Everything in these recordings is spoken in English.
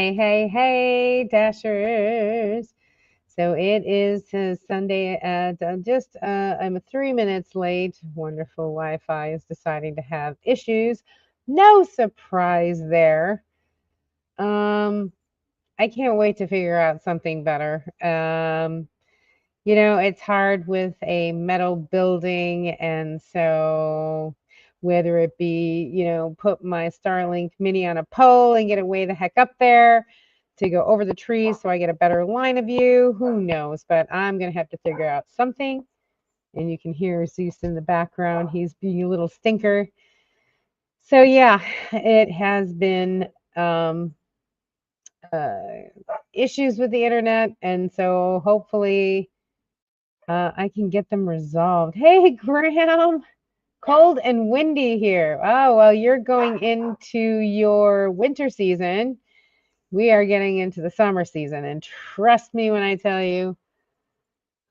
Hey, hey, hey, Dashers. So it is Sunday at I'm 3 minutes late. Wonderful Wi-Fi is deciding to have issues. No surprise there. Um, I can't wait to figure out something better. It's hard with a metal building, and so whether it be, put my Starlink Mini on a pole and get it way the heck up there to go over the trees so I get a better line of view, who knows? But I'm going to have to figure out something. And you can hear Zeus in the background. He's being a little stinker. So, yeah, it has been uh, issues with the internet. And so hopefully I can get them resolved. Hey, Graham, cold and windy here. Oh, well, you're going into your winter season. We are getting into the summer season. And trust me when I tell you,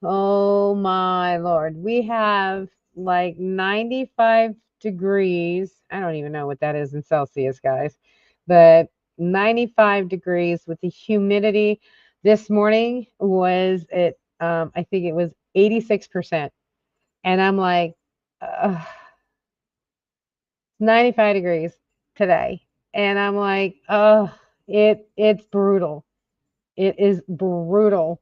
oh my Lord, we have like 95 degrees. I don't even know what that is in Celsius, guys, but 95 degrees with the humidity. This morning was I think it was 86%. And I'm like, 95 degrees today. And I'm like, oh, it's brutal. It is brutal.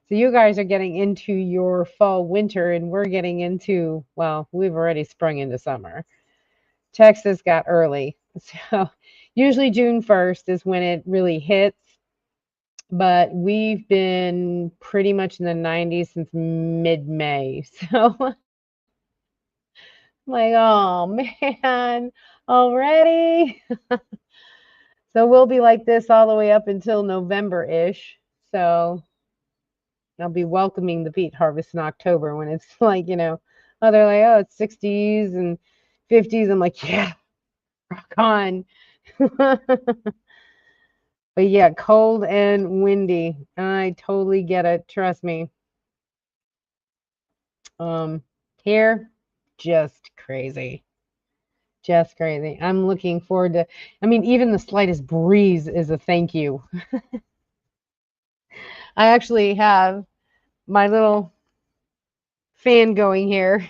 So you guys are getting into your fall winter and we're getting into, well, we've already sprung into summer. Texas got early. So usually June 1st is when it really hits, but we've been pretty much in the 90s since mid-May. So like, oh man, already? So we'll be like this all the way up until November-ish. So I'll be welcoming the beet harvest in October when it's like, oh, they're like, oh, it's 60s and 50s. I'm like, yeah, rock on. But yeah, cold and windy. I totally get it. Trust me. Um, Here, just crazy. Just crazy. I'm looking forward to, I mean, even the slightest breeze is a thank you. I actually have my little fan going here.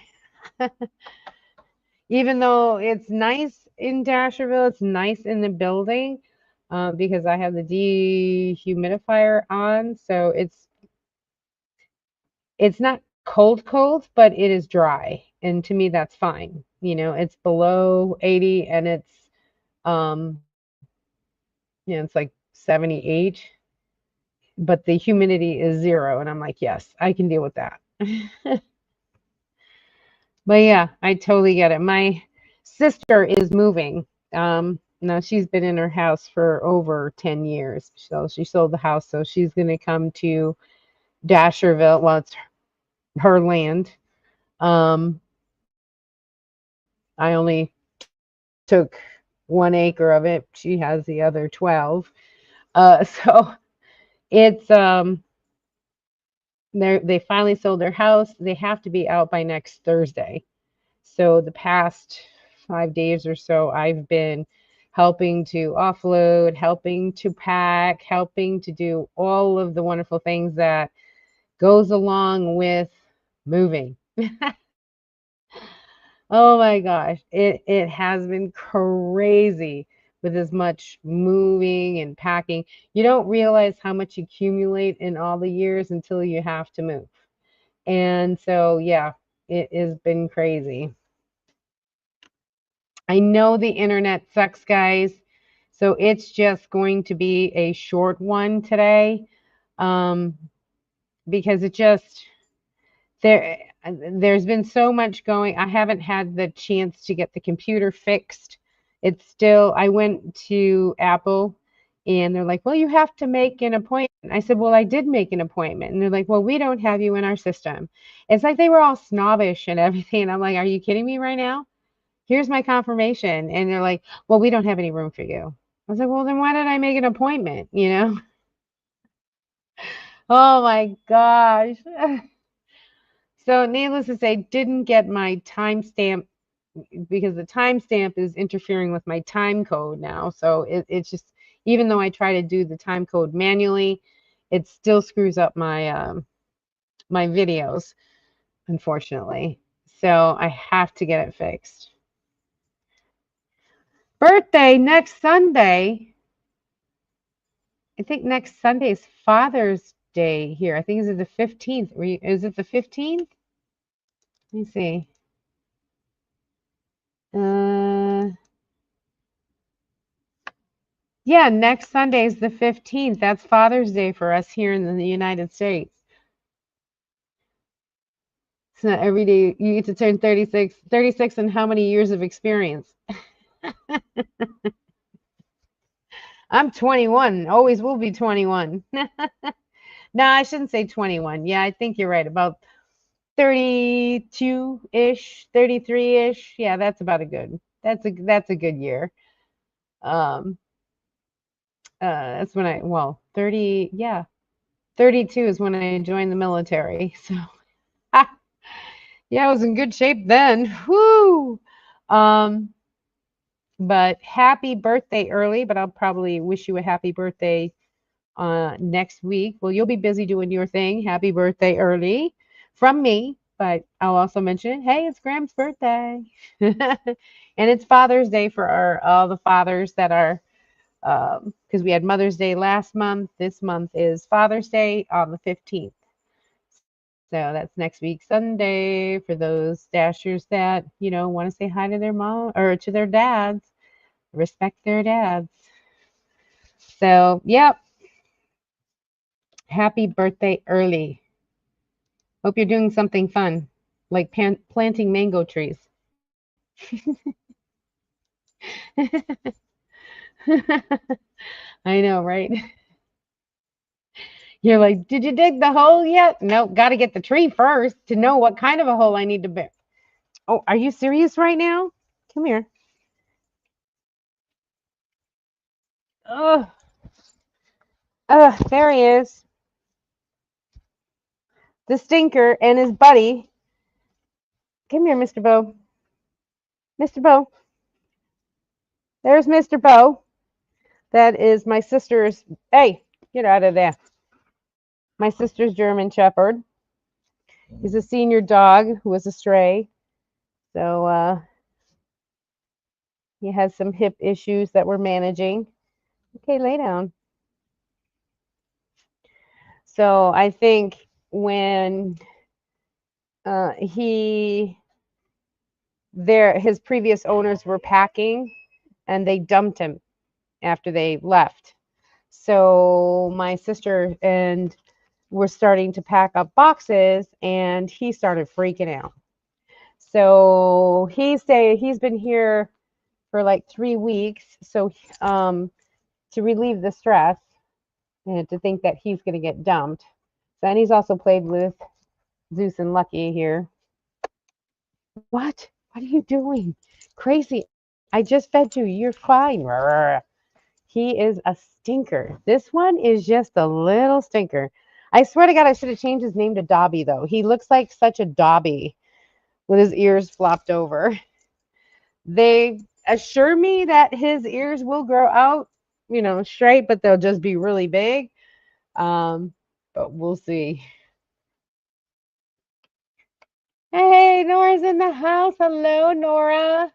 Even though it's nice in Dasherville, it's nice in the building because I have the dehumidifier on. So it's not cold, cold, but it is dry. And to me, that's fine. It's below 80 and um, it's like 78, but the humidity is 0. And I'm like, yes, I can deal with that. But yeah, I totally get it. My sister is moving. Now she's been in her house for over 10 years. So she sold the house. So she's going to come to Dasherville. Well, it's her land. Um, I only took 1 acre of it. She has the other 12. So it's they finally sold their house. They have to be out by next Thursday. So the past 5 days or so, I've been helping to offload, helping to pack, helping to do all of the wonderful things that goes along with moving. Oh my gosh, it has been crazy with as much moving and packing. You don't realize how much you accumulate in all the years until you have to move. And so, yeah, it has been crazy. I know the internet sucks, guys. So it's just going to be a short one today um, because there's been so much going. I haven't had the chance to get the computer fixed. I went to Apple and they're like, well, you have to make an appointment. I said, well, I did make an appointment. And they're like, well, we don't have you in our system. It's like they were all snobbish and everything. And I'm like, are you kidding me right now? Here's my confirmation. And they're like, well, we don't have any room for you. I was like, well, then why did I make an appointment? Oh my gosh. So, needless to say, didn't get my timestamp because the timestamp is interfering with my time code now. So it's just even though I try to do the time code manually, it still screws up my my videos, unfortunately. So I have to get it fixed. Birthday next Sunday. I think next Sunday is Father's Day here. I think is it the 15th? Is it the 15th? Let me see. Yeah, next Sunday is the 15th. That's Father's Day for us here in the United States. It's not every day you get to turn 36. 36 and how many years of experience? I'm 21, always will be 21. No, I shouldn't say 21. Yeah, I think you're right. About 32-ish, 33-ish. Yeah, that's about a good. That's a good year. Um that's when well, 30, yeah. 32 is when I joined the military. So yeah, I was in good shape then. Woo! Um, but happy birthday early, but I'll probably wish you a happy birthday next week. Well, you'll be busy doing your thing. Happy birthday early from me, but I'll also mention, hey, it's Graham's birthday. And it's Father's Day for all the fathers that are, because we had Mother's Day last month. This month is Father's Day on the 15th. So that's next week Sunday for those dashers that, want to say hi to their mom or to their dads, respect their dads. So, yep. Happy birthday early. Hope you're doing something fun, like planting mango trees. I know, right? You're like, did you dig the hole yet? No, got to get the tree first to know what kind of a hole I need to build. Oh, are you serious right now? Come here. Oh, there he is. The stinker and his buddy. Come here, Mr. Bo. Mr. Bo. There's Mr. Bo. That is my sister's. Hey, get out of there. My sister's German Shepherd. He's a senior dog who was a stray. So he has some hip issues that we're managing. Okay, lay down. So I think when his previous owners were packing and they dumped him after they left. So my sister and were starting to pack up boxes and he started freaking out. So he's been here for like 3 weeks. So to relieve the stress and to think that he's going to get dumped. Then he's also played with Zeus and Lucky here. What? What are you doing? Crazy. I just fed you. You're fine. He is a stinker. This one is just a little stinker. I swear to God, I should have changed his name to Dobby, though. He looks like such a Dobby with his ears flopped over. They assure me that his ears will grow out, straight, but they'll just be really big. But we'll see. Hey, Nora's in the house. Hello, Nora.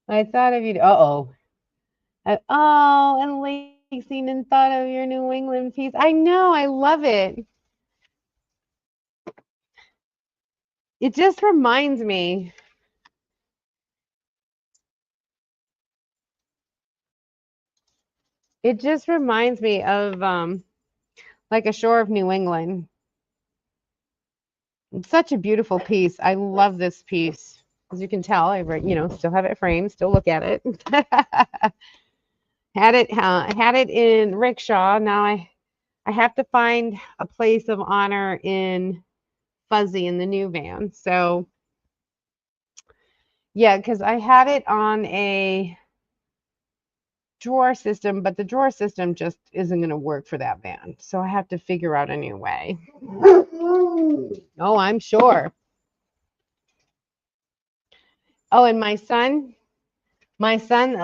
I thought of you. Uh-oh. Oh, and Lacey thought of your New England piece. I know. I love it. It just reminds me. It just reminds me of like a shore of New England. It's such a beautiful piece. I love this piece. As you can tell, I still have it framed, still look at it. had it in Rickshaw. Now I have to find a place of honor in Fuzzy in the new van. So yeah, because I had it on a drawer system, but the drawer system just isn't going to work for that van. So I have to figure out a new way. Oh, I'm sure. Oh, and my son, My son,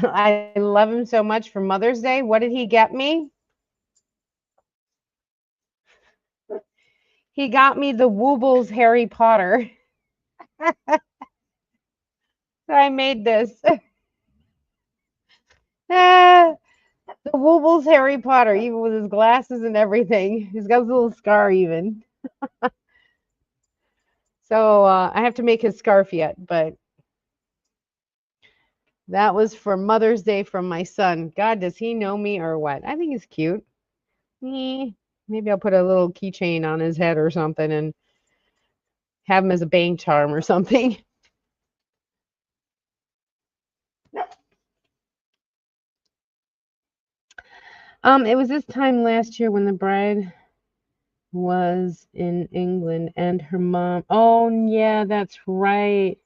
I love him so much for Mother's Day. What did he get me? He got me the Woobles Harry Potter. So I made this. Ah, the Woobles Harry Potter, even with his glasses and everything. He's got his little scar even. So I have to make his scarf yet, but that was for Mother's Day from my son. God, does he know me or what? I think he's cute. Maybe I'll put a little keychain on his head or something and have him as a bang charm or something. It was this time last year when the bride was in England and her mom. Oh, yeah, that's right.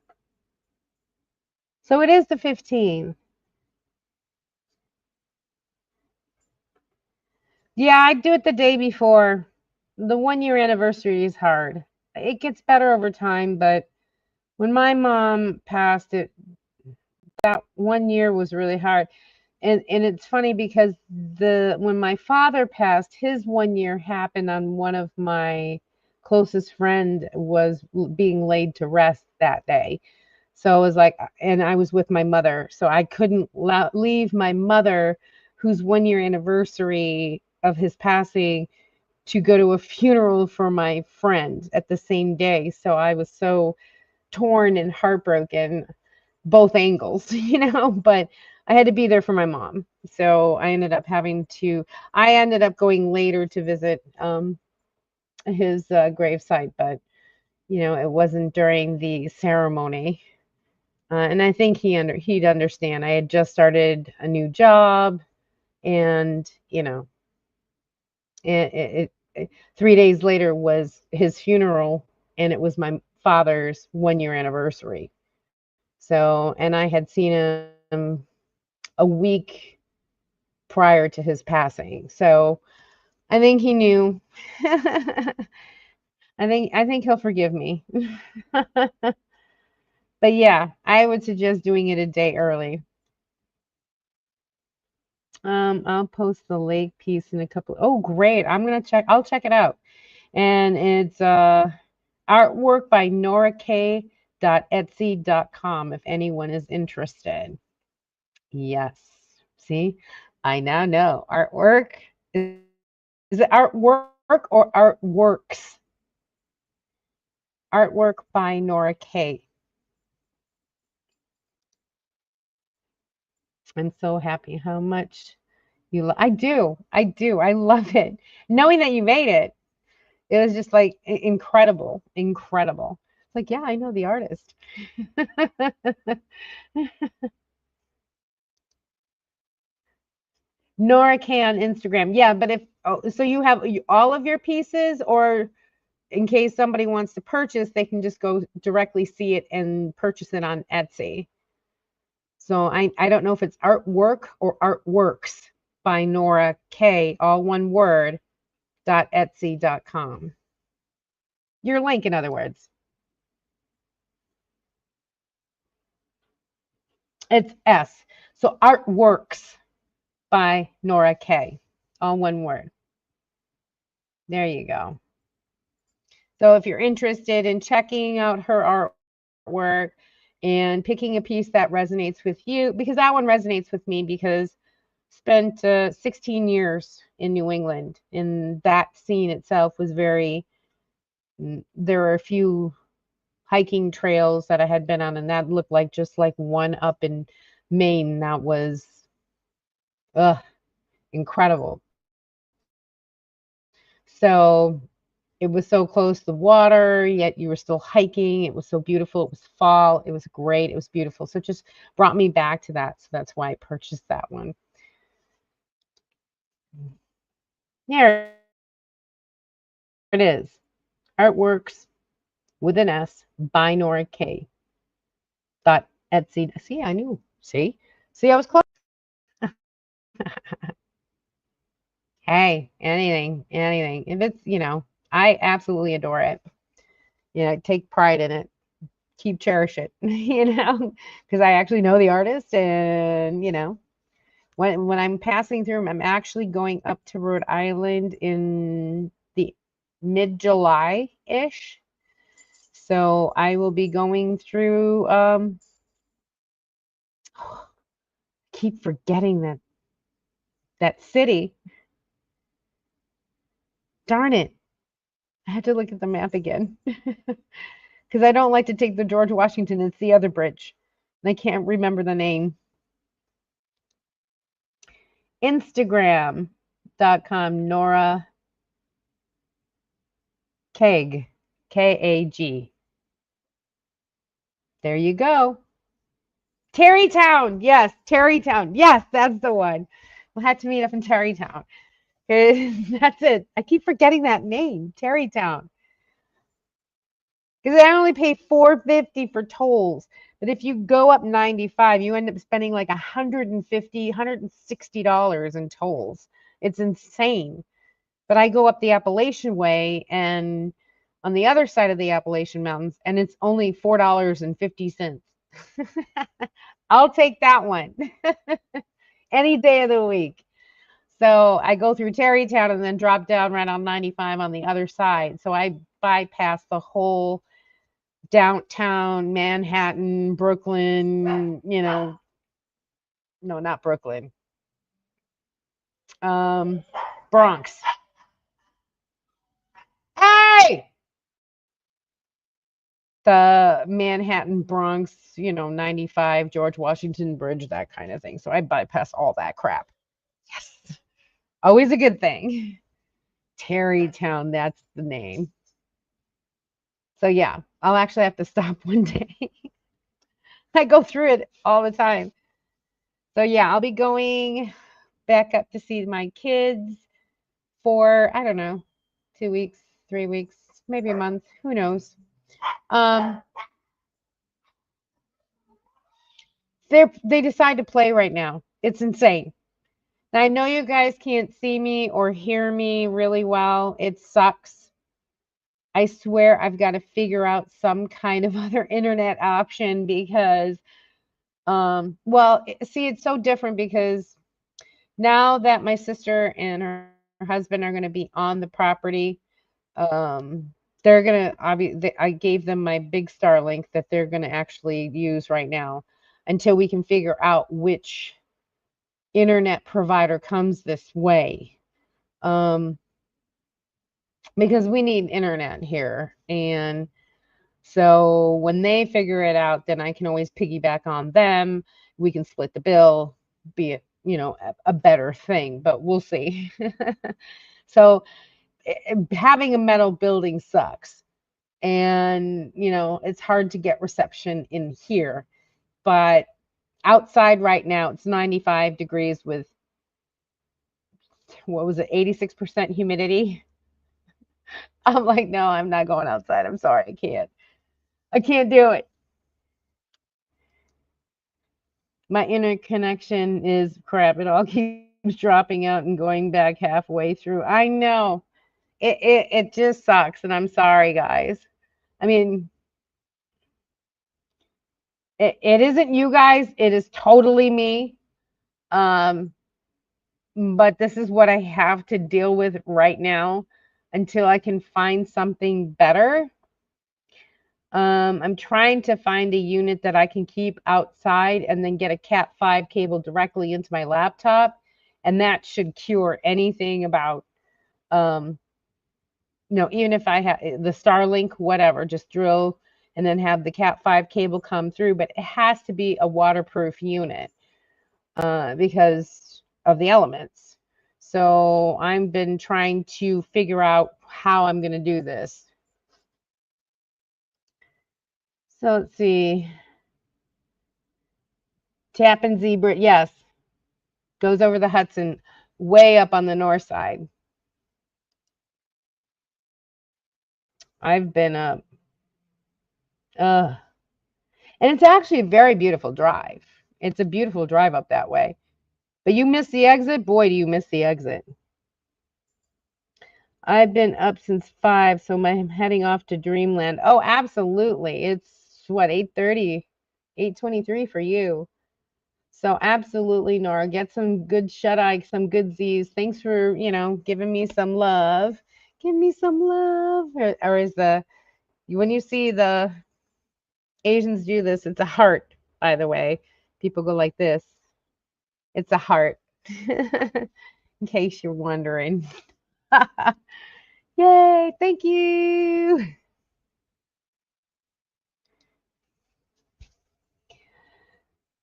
So it is the 15th. Yeah, I'd do it the day before. The 1 year anniversary is hard. It gets better over time, but when my mom passed, it that 1 year was really hard. And it's funny because when my father passed, his 1 year happened on one of my closest friend was being laid to rest that day. So it was like, and I was with my mother, so I couldn't leave my mother, whose 1 year anniversary of his passing, to go to a funeral for my friend at the same day. So I was so torn and heartbroken, both angles, but I had to be there for my mom. So I ended up going later to visit his gravesite, but it wasn't during the ceremony. And I think he'd understand. I had just started a new job, and it 3 days later was his funeral, and it was my father's 1 year anniversary. So, and I had seen him a week prior to his passing. So I think he knew. I think he'll forgive me. But yeah, I would suggest doing it a day early. I'll post the lake piece in a couple. Oh, great. I'll check it out. And it's artwork by NoraK.etsy.com if anyone is interested. Yes. See, I now know. Artwork is it artwork or artworks? Artwork by Nora K. I'm so happy how much I do. I love it. Knowing that you made it, it was just like incredible, incredible. It's like, yeah, I know the artist. Nora K on Instagram. Yeah, but so you have all of your pieces, or in case somebody wants to purchase, they can just go directly see it and purchase it on Etsy. So I don't know if it's artwork or artworks by Nora K, all one word, .etsy.com. Your link, in other words. It's S. So artworks by Nora K, all one word. There you go. So if you're interested in checking out her artwork and picking a piece that resonates with you, because that one resonates with me because spent 16 years in New England, and that scene itself was there were a few hiking trails that I had been on, and that looked like just like one up in Maine that was incredible. So it was so close to the water, yet you were still hiking. It was so beautiful. It was fall. It was great. It was beautiful. So it just brought me back to that. So that's why I purchased that one. There it is. Artworks with an S by Nora K. Etsy. See, I knew. See, I was close. Hey, anything. If it's, I absolutely adore it. Take pride in it. keep cherish it, because I actually know the artist, and when I'm passing through, I'm actually going up to Rhode Island in the mid-July-ish. So I will be going through keep forgetting that city. Darn it. I had to look at the map again. Because I don't like to take the George Washington. It's the other bridge. And I can't remember the name. Instagram.com, Nora Kag, Kag. There you go. Tarrytown. Yes, Tarrytown. Yes, that's the one. We'll have to meet up in Tarrytown. That's it. I keep forgetting that name, Tarrytown. Because I only pay $4.50 for tolls. But if you go up 95, you end up spending like $150, $160 in tolls. It's insane. But I go up the Appalachian Way and on the other side of the Appalachian Mountains, and it's only $4.50. I'll take that one any day of the week. So I go through Tarrytown and then drop down right on 95 on the other side. So I bypass the whole downtown Manhattan, Brooklyn, no, not Brooklyn, Bronx. Hey! The Manhattan, Bronx, 95, George Washington Bridge, that kind of thing. So I bypass all that crap. Yes. Always a good thing. Tarrytown, that's the name. So yeah, I'll actually have to stop one day. I go through it all the time. So yeah, I'll be going back up to see my kids for, I don't know, 2 weeks, 3 weeks, maybe a month, who knows. They decide to play right now. It's insane. And I know you guys can't see me or hear me really well. It sucks. I swear I've got to figure out some kind of other internet option because, see, it's so different because now that my sister and her husband are going to be on the property, they're going to, I gave them my big Starlink that they're going to actually use right now until we can figure out which internet provider comes this way. Because we need internet here. And so when they figure it out, then I can always piggyback on them. We can split the bill, be it, a better thing, but we'll see. So having a metal building sucks. And, it's hard to get reception in here. But outside right now, it's 95 degrees with, what was it, 86% humidity. I'm like, no, I'm not going outside. I'm sorry. I can't do it. My internet connection is crap. It all keeps dropping out and going back halfway through. I know. It just sucks, and I'm sorry, guys. I mean, it isn't you guys. It is totally me. But this is what I have to deal with right now until I can find something better. I'm trying to find a unit that I can keep outside and then get a Cat5 cable directly into my laptop, and that should cure anything about, even if I have the Starlink, whatever, just drill and then have the Cat5 cable come through, but it has to be a waterproof unit because of the elements. So I've been trying to figure out how I'm going to do this. So let's see. Tappan Zee Bridge, yes. Goes over the Hudson, way up on the north side. I've been up. And it's actually a very beautiful drive. It's a beautiful drive up that way. But you miss the exit? Boy, do you miss the exit. I've been up since 5, so I'm heading off to Dreamland. Oh, absolutely. It's what, 8:30, 8:23 for you. So absolutely, Nora, get some good shut-eye, some good Z's. Thanks for, giving me some love. Give me some love. Or is when you see the Asians do this, it's a heart, by the way. People go like this. It's a heart. In case you're wondering. Yay, thank you.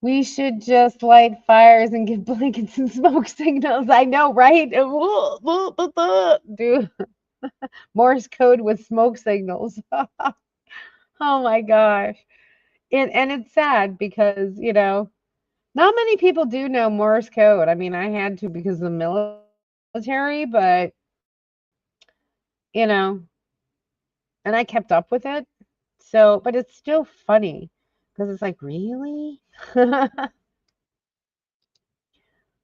We should just light fires and get blankets and smoke signals. I know, right? Do Morse code with smoke signals. Oh my gosh. And it's sad because, not many people do know Morse code. I mean, I had to because of the military, but, and I kept up with it. So, but it's still funny because it's like, really?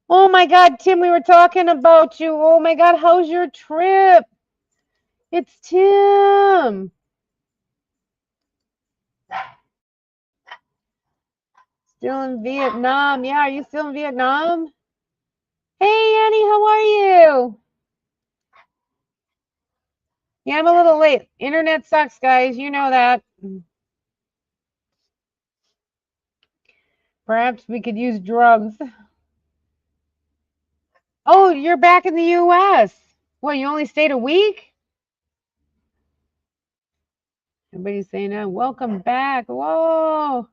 Oh my God, Tim, we were talking about you. Oh my God, how's your trip? It's Tim. Still in Vietnam. Yeah, are you still in Vietnam? Hey, Annie, how are you? Yeah, I'm a little late. Internet sucks, guys. You know that. Perhaps we could use drugs. Oh, you're back in the U.S. What, you only stayed a week? Everybody's saying, oh, welcome back. Whoa.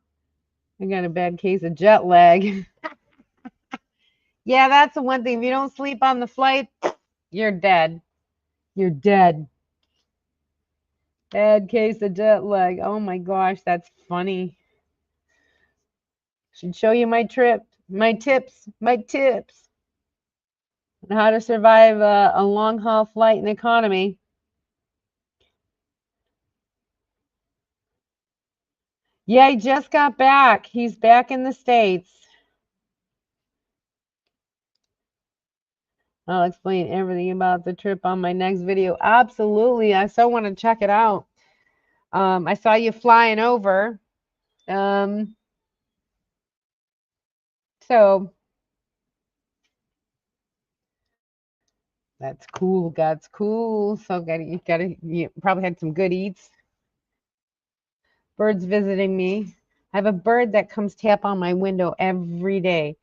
I got a bad case of jet lag. Yeah, that's the one thing. If you don't sleep on the flight, you're dead. You're dead. Bad case of jet lag. Oh my gosh, that's funny. Should show you my tips on how to survive a long haul flight in economy. Yeah, he just got back. He's back in the States. I'll explain everything about the trip on my next video. Absolutely. I so want to check it out. I saw you flying over. So that's cool. That's cool. So you probably had some good eats. Birds visiting me. I have a bird that comes tap on my window every day.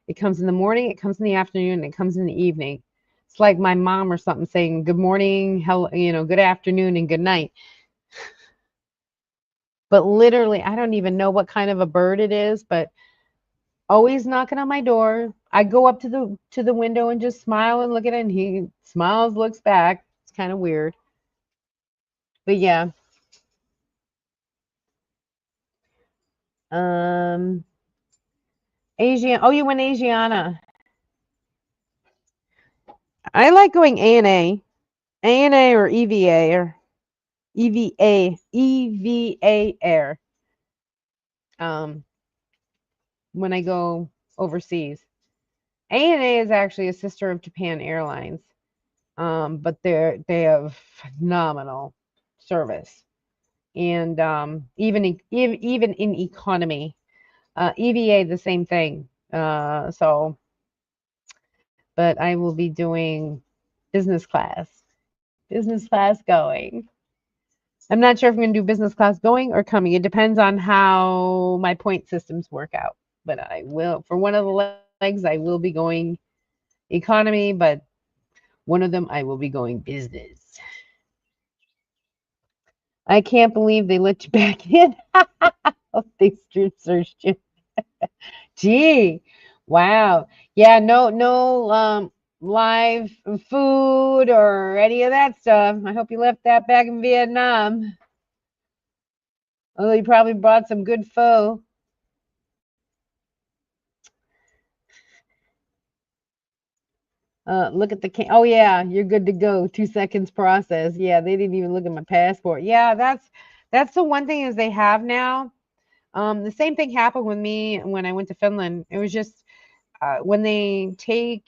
It comes in the morning, it comes in the afternoon, it comes in the evening. It's like my mom or something saying good morning, hello, good afternoon and good night. But literally, I don't even know what kind of a bird it is, but always knocking on my door. I go up to the window and just smile and look at it, and he smiles, looks back. It's kind of weird. But yeah. Asian. Oh, you went Asiana. I like going A&A or EVA or EVA Air. When I go overseas. A&A is actually a sister of Japan Airlines. But they have phenomenal service. And even in economy. EVA the same thing. But I will be doing business class. Business class going. I'm not sure if I'm going to do business class going or coming. It depends on how my point systems work out. But I will, for one of the legs, I will be going economy, but one of them I will be going business. I can't believe they let you back in. They strip searched you. Gee, wow. Yeah, no live food or any of that stuff. I hope you left that back in Vietnam. Although you probably brought some good pho. Look at the oh yeah, you're good to go. 2 seconds process. Yeah, they didn't even look at my passport. Yeah, that's the one thing is they have now. The same thing happened with me when I went to Finland. It was just when they take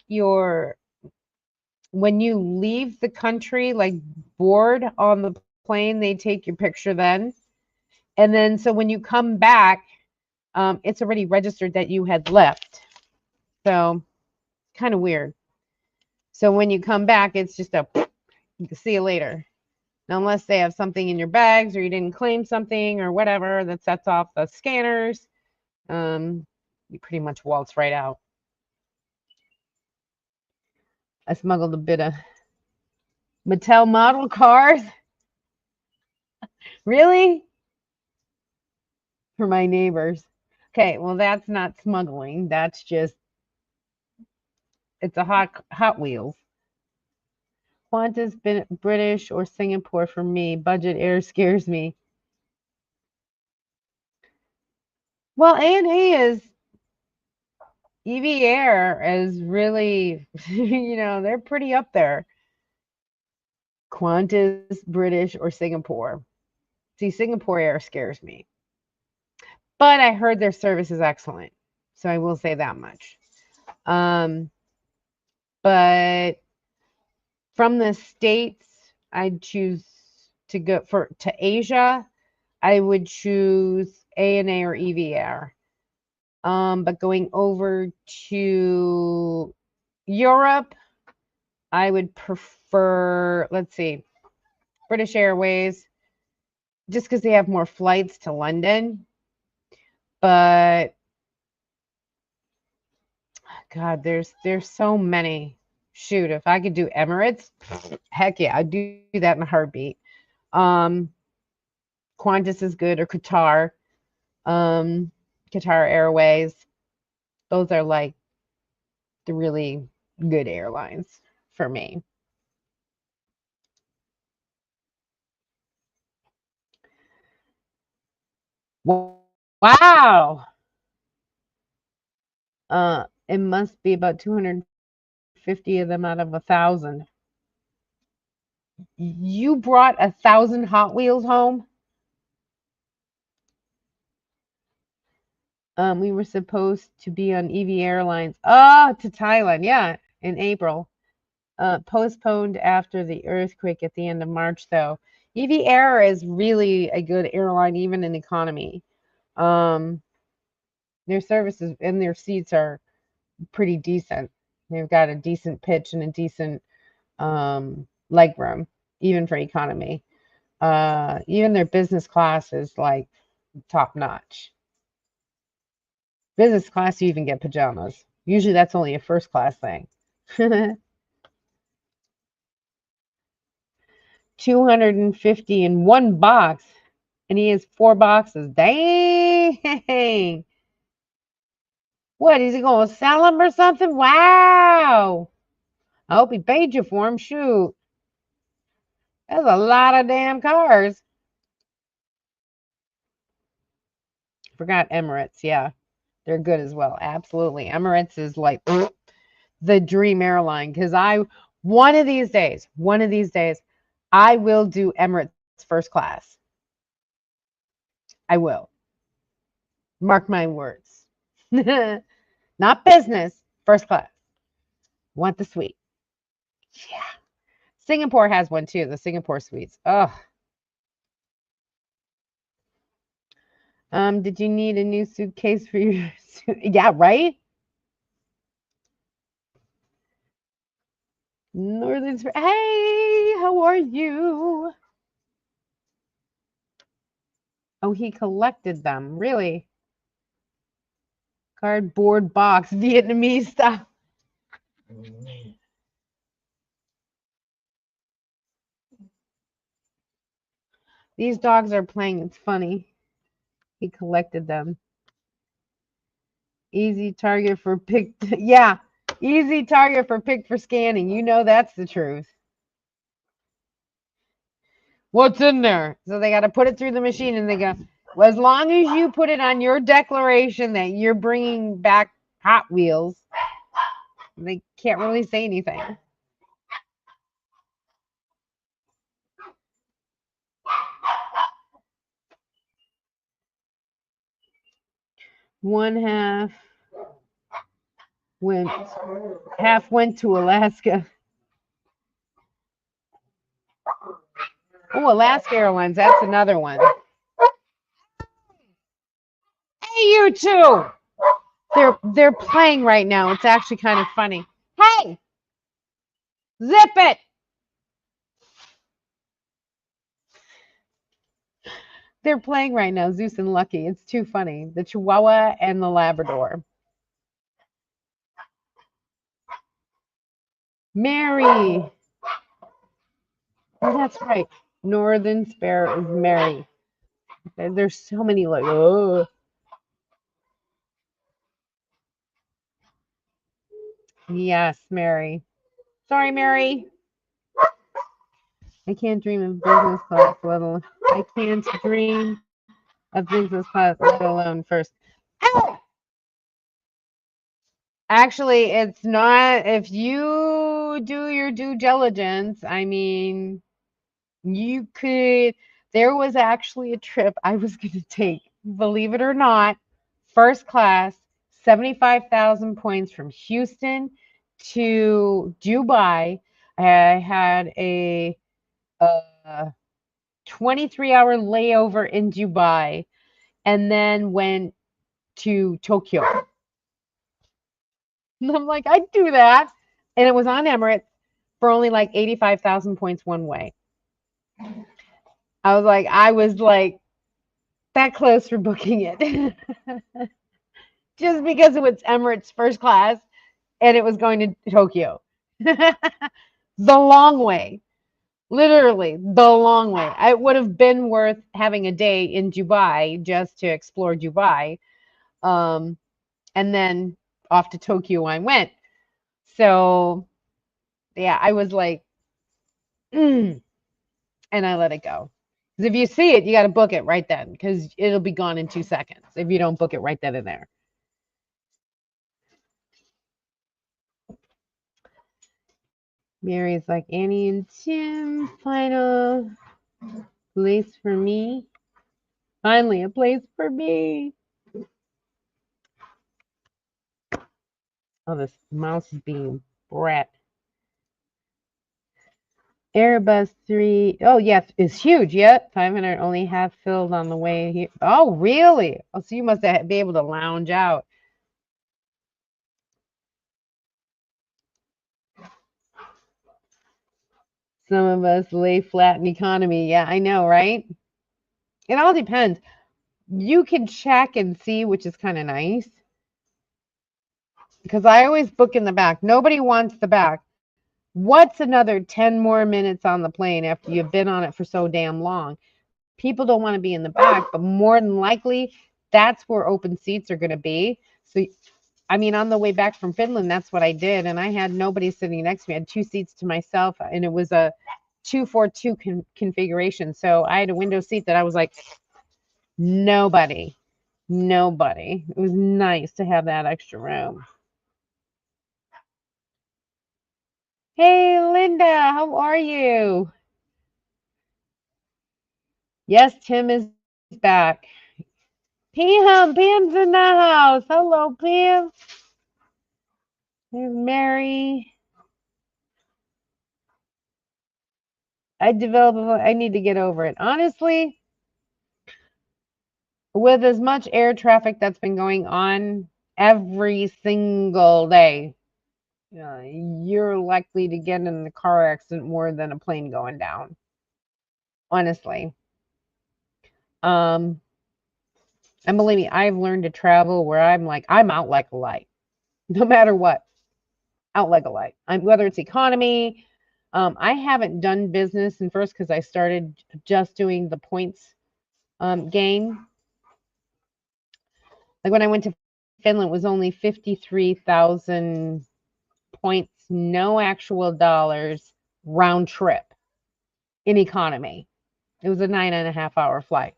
when you leave the country, like board on the plane, they take your picture then. And then so when you come back, it's already registered that you had left. So kind of weird. So when you come back, it's just a see you later. Now, unless they have something in your bags or you didn't claim something or whatever that sets off the scanners, you pretty much waltz right out. I smuggled a bit of Mattel model cars. Really? For my neighbors. Okay, well, that's not smuggling. That's just, it's a Hot Wheels. Qantas, British, or Singapore for me. Budget air scares me. Well, A&A is, EV Air is really, they're pretty up there. Qantas, British, or Singapore. See, Singapore Air scares me. But I heard their service is excellent. So I will say that much. But from the States, I'd choose to go to Asia. I would choose ANA or EV Air. But going over to Europe, I would prefer, let's see, British Airways, just because they have more flights to London. But God, there's so many. Shoot, if I could do Emirates, heck yeah, I'd do that in a heartbeat. Qantas is good, or Qatar, Qatar Airways. Those are like the really good airlines for me. Wow. It must be about 250 of them out of 1,000. You brought 1,000 Hot Wheels home? We were supposed to be on EV Airlines. Oh, to Thailand, yeah, in April. Postponed after the earthquake at the end of March, though. EV Air is really a good airline, even in economy. Their services and their seats are pretty decent. They've got a decent pitch and a decent leg room, even for economy. Even their business class is like top notch. Business class, you even get pajamas. Usually that's only a first class thing. 250 in one box, and he has 4 boxes. Dang! What, is he going to sell them or something? Wow! I hope he paid you for them. Shoot. That's a lot of damn cars. Forgot Emirates. Yeah, they're good as well. Absolutely. Emirates is like the dream airline, because one of these days, I will do Emirates first class. I will. Mark my words. Not business, first class. Want the suite. Yeah. Singapore has one too, the Singapore suites. Ugh. Did you need a new suitcase for your suit? Yeah, right? Northern Spring. Hey, how are you? Oh, he collected them. Really? Cardboard box, Vietnamese stuff. These dogs are playing. It's funny. He collected them. Easy target for pick. Yeah, easy target for pick for scanning. You know that's the truth. What's in there? So they got to put it through the machine, and they go, well, as long as you put it on your declaration that you're bringing back Hot Wheels, they can't really say anything. One half went to Alaska. Oh, Alaska Airlines, that's another one. you two. They're playing right now. It's actually kind of funny. Hey, zip it. They're playing right now, Zeus and Lucky. It's too funny. The Chihuahua and the Labrador. Mary. Oh, that's right. Northern Sparrow is Mary. There's so many like, oh. Yes, Mary. Sorry, Mary. I can't dream of business class, let alone. I can't dream of business class, let alone first. Actually, it's not. If you do your due diligence, I mean, you could. There was actually a trip I was going to take, believe it or not, first class, 75,000 points from Houston to Dubai. I had a 23-hour layover in Dubai and then went to Tokyo. And I'm like, I'd do that. And it was on Emirates for only like 85,000 points one way. I was like that close for booking it. Just because it was Emirates first class and it was going to Tokyo. The long way. Literally, the long way. It would have been worth having a day in Dubai just to explore Dubai. And then off to Tokyo I went. So, yeah, I was like, and I let it go. Because if you see it, you got to book it right then because it'll be gone in 2 seconds if you don't book it right then and there. Mary's like, Annie and Tim, final place for me. Finally, a place for me. Oh, this mouse is being brat. Airbus 3. Oh, yes, it's huge. Yep, 500 only half filled on the way here. Oh, really? Oh, so you must be able to lounge out. Some of us lay flat in economy. Yeah, I know, right? It all depends. You can check and see, which is kind of nice. Because I always book in the back. Nobody wants the back. What's another 10 more minutes on the plane after you've been on it for so damn long? People don't want to be in the back, but more than likely, that's where open seats are going to be. So, I mean, on the way back from Finland, that's what I did. And I had nobody sitting next to me. I had 2 seats to myself, and it was a 2-4-2 configuration. So I had a window seat that I was like, nobody. It was nice to have that extra room. Hey, Linda, how are you? Yes, Tim is back. Pam's in the house. Hello, Pam. There's Mary. I need to get over it. Honestly, with as much air traffic that's been going on every single day, you're likely to get in a car accident more than a plane going down. Honestly. And believe me, I've learned to travel where I'm like, I'm out like a light. No matter what. Out like a light. Whether it's economy, I haven't done business in first because I started just doing the points game. Like when I went to Finland, it was only 53,000 points, no actual dollars, round trip in economy. It was a 9.5-hour flight.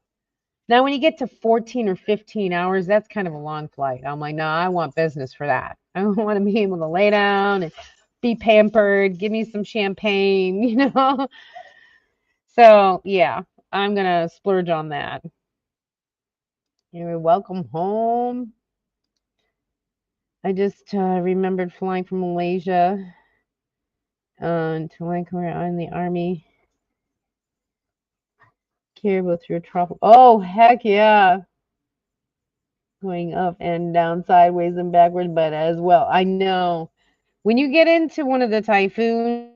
Now, when you get to 14 or 15 hours, that's kind of a long flight. I'm like, no, I want business for that. I want to be able to lay down and be pampered, give me some champagne, you know? So, yeah, I'm going to splurge on that. You're welcome home. I just remembered flying from Malaysia to Vancouver in the Army. Caribou through a tropical. Oh, heck yeah. going up and down, sideways and backwards, but as well. I know when you get into one of the typhoons,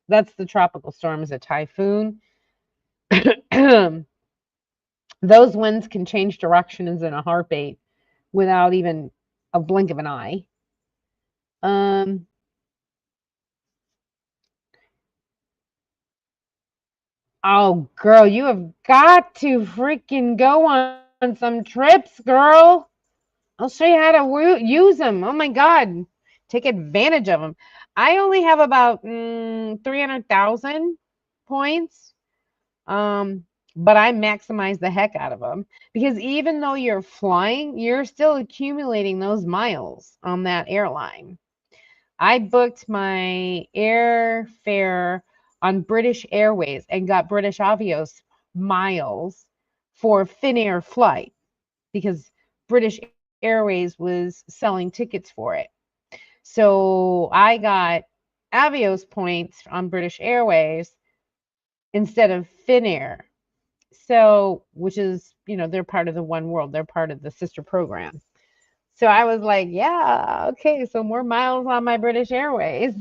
that's the tropical storm, is a typhoon. Those winds can change directions in a heartbeat without even a blink of an eye. Um, oh, girl, you have got to freaking go on some trips, girl. I'll show you how to use them. Oh my God. Take advantage of them. I only have about 300,000 points. But I maximize the heck out of them because even though you're flying, you're still accumulating those miles on that airline. I booked my airfare on British Airways and got British Avios miles for Finnair flight because British Airways was selling tickets for it. So I got Avios points on British Airways instead of Finnair. So, which is, they're part of the One World, they're part of the sister program. So I was like, yeah, okay, so more miles on my British Airways.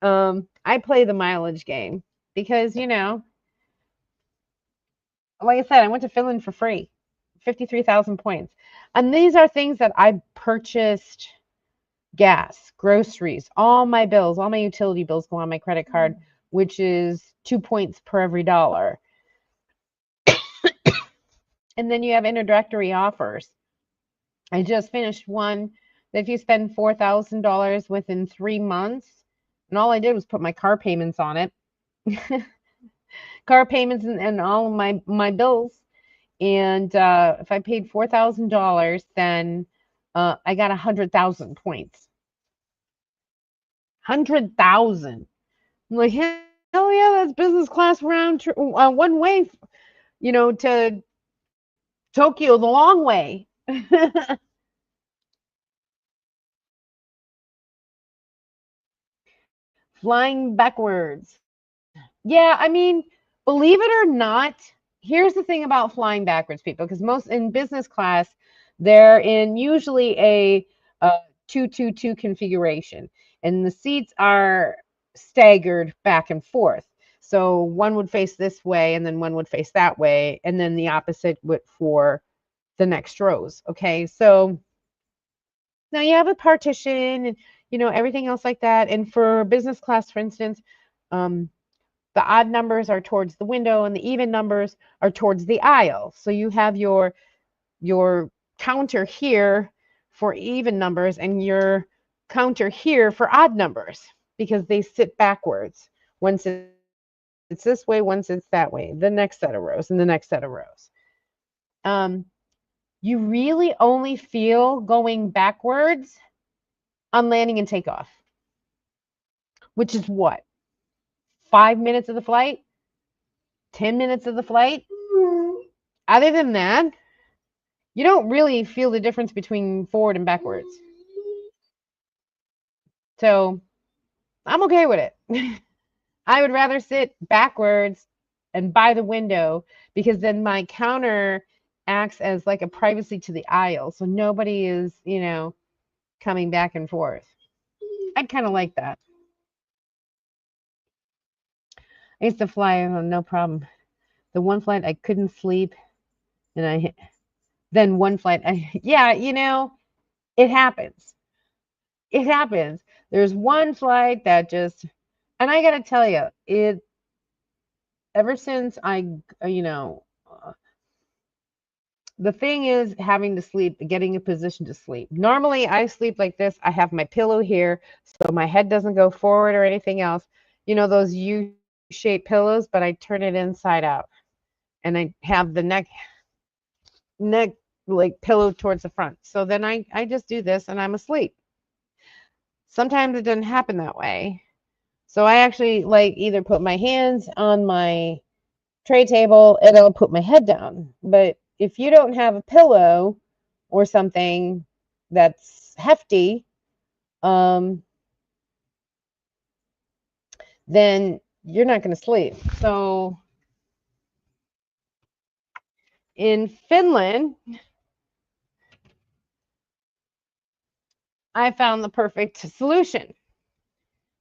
I play the mileage game because, like I said, I went to Finland for free, 53,000 points. And these are things that I purchased: gas, groceries, all my bills, all my utility bills go on my credit card, which is 2 points per every dollar. And then you have introductory offers. I just finished one that if you spend $4,000 within 3 months, and all I did was put my car payments on it, car payments and all of my bills. And if I paid $4,000, then I got 100,000 points. 100,000. I'm like, hell yeah, that's business class one way, to Tokyo the long way. Flying backwards. Yeah, I mean, believe it or not, here's the thing about flying backwards, people, because most in business class, they're in usually a 222 configuration, and the seats are staggered back and forth. So one would face this way, and then one would face that way, and then the opposite would for the next rows. Okay, so now you have a partition and everything else like that. And for business class, for instance, um, the odd numbers are towards the window and the even numbers are towards the aisle. So you have your counter here for even numbers and your counter here for odd numbers because they sit backwards. Once it's this way, once it's that way, the next set of rows and the next set of rows. Um, you really only feel going backwards on landing and takeoff, which is what? 5 minutes of the flight? 10 minutes of the flight? Other than that, you don't really feel the difference between forward and backwards. So I'm okay with it. I would rather sit backwards and by the window because then my counter acts as like a privacy to the aisle. So nobody is, coming back and forth. I'd kind of like that. I used to fly, no problem. The one flight I couldn't sleep, and then one flight, yeah, it happens. It happens. There's one flight that just, and I gotta tell you, ever since the thing is having to sleep, getting a position to sleep. Normally I sleep like this. I have my pillow here so my head doesn't go forward or anything else. Those U-shaped pillows, but I turn it inside out. And I have the neck like pillow towards the front. So then I just do this and I'm asleep. Sometimes it doesn't happen that way. So I actually like either put my hands on my tray table and I'll put my head down. But if you don't have a pillow or something that's hefty, um, then you're not going to sleep. So in Finland, I found the perfect solution.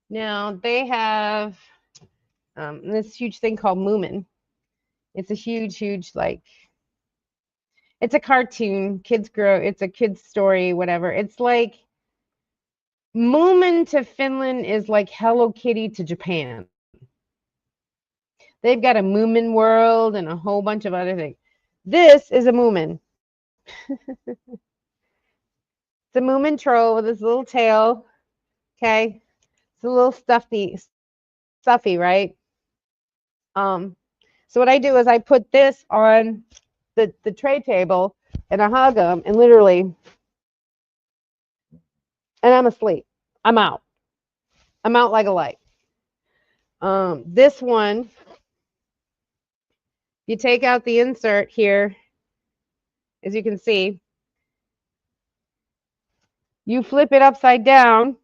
Now they have this huge thing called Moomin. It's a huge, like, it's a cartoon. Kids grow. It's a kid's story, whatever. It's like Moomin to Finland is like Hello Kitty to Japan. They've got a Moomin world and a whole bunch of other things. This is a Moomin. It's a Moomin troll with his little tail. Okay, it's a little stuffy, right? So what I do is I put this on the tray table and I hug him and literally, and I'm asleep. I'm out. I'm out like a light. This one, you take out the insert here, as you can see, you flip it upside down.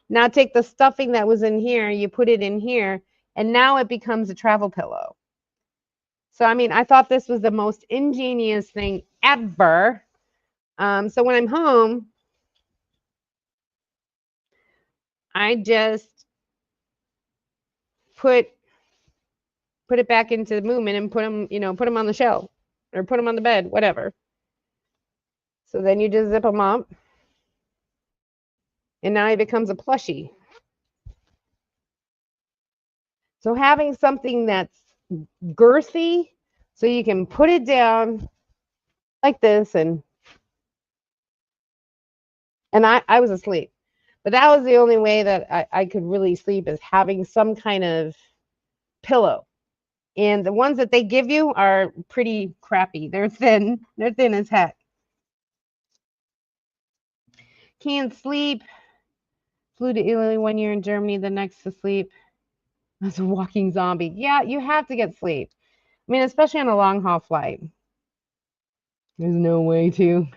Now take the stuffing that was in here, you put it in here, and now it becomes a travel pillow. So, I mean, I thought this was the most ingenious thing ever. So when I'm home, I just put it back into the Moomin and put them on the shelf or put them on the bed, whatever. So then you just zip them up, and now it becomes a plushie. So having something that's girthy, so you can put it down like this, and I was asleep. But that was the only way that I could really sleep, is having some kind of pillow. And the ones that they give you are pretty crappy. They're thin. They're thin as heck. Can't sleep. Flew to Italy 1 year in Germany, the next to sleep. I was a walking zombie. Yeah, you have to get sleep. I mean, especially on a long haul flight. There's no way to.